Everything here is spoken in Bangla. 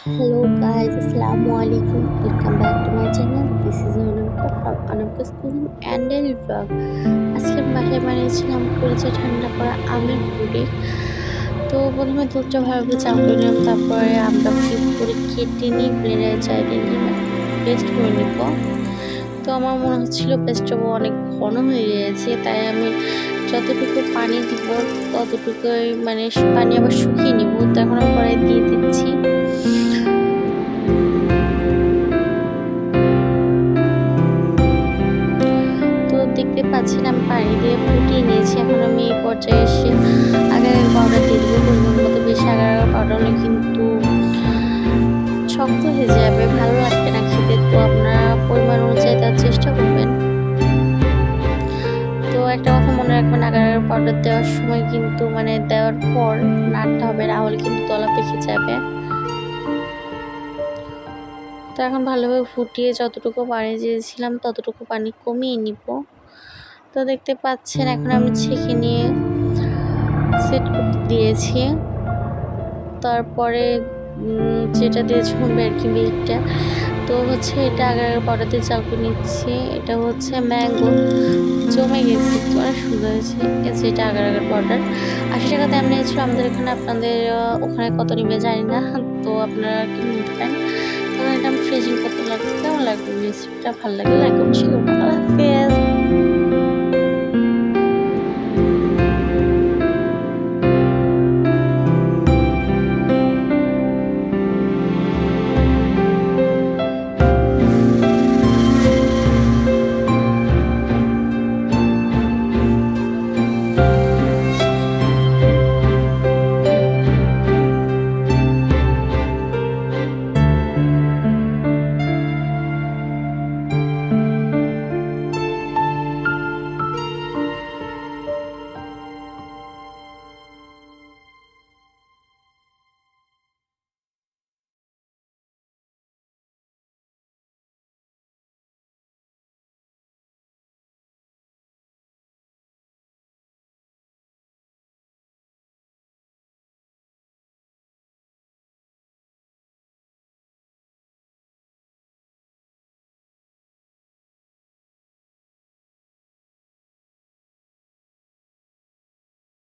Hello guys, Assalamualaikum. Welcome back to my channel. This is Anamka from Anamka's Cooking and Daily Vlog. আজকে আমি বাসায় বানিয়েছিলাম কলিজা ঠান্ডা করা আমের পুরি। তো প্রথমে দুধটা ভালোভাবে চাল করে নিলাম, তারপরে আমটা কিউব করে কেটে নিয়ে ব্লেন্ডারে চালিয়ে নিয়ে পেস্ট করে নিব। তো আমার মনে হচ্ছিল পেস্টটা অনেক ঘন হয়ে গিয়েছে, তাই আমি যতটুকু পানি দিব ততটুকুই পানি আবার শুকিয়ে নিব। তো এখন আমি কড়াই দিয়ে দিচ্ছি। তো দেখতে পাচ্ছেন আমি পানি দিয়ে ফুটিয়ে নিয়েছি। এখন আমি এই পর্যায়ে এসে আগার পাউডার দিয়ে দেবো পরিমাণ মতো। বেশি আগার পাউডার হলে কিন্তু শক্ত হয়ে যাবে, ভালো লাগবে না খেতে। তো আপনারা পরিমাণ অনুযায়ী দেওয়ার চেষ্টা করবেন। তো একটা কথা মনে রাখবেন, আগার পাউডার দেওয়ার সময় কিন্তু দেওয়ার পর নাড়তে হবে, না হলে কিন্তু তলা পেকে যাবে। তো এখন ভালোভাবে ফুটিয়ে যতটুকু পানি দিয়েছিলাম ততটুকু পানি কমিয়ে নিব। তো দেখতে পাচ্ছেন এখন আমি ছেঁকে নিয়ে সেট করতে দিয়েছি। তারপরে যেটা দিয়েছিলাম আর কি মিল্কটা, তো হচ্ছে এটা আগার পাউডার দিয়ে চাল করে নিচ্ছি। এটা হচ্ছে ম্যাঙ্গো, জমে গেছে, অনেক সুন্দর হয়েছে। এটা আগার পাউডার 80 টাকা দাম নিয়েছিল আমাদের এখানে। আপনাদের ওখানে কত নিবে জানি না, তো আপনারা কিনে নিতে পারেন। তখন এটা আমি ফ্রিজিং করতে লাগবে। কেমন লাগবে রেসিপিটা? ভালো লাগলে লাইক করুন, শেয়ার করুন। আল্লাহ হাফেজ।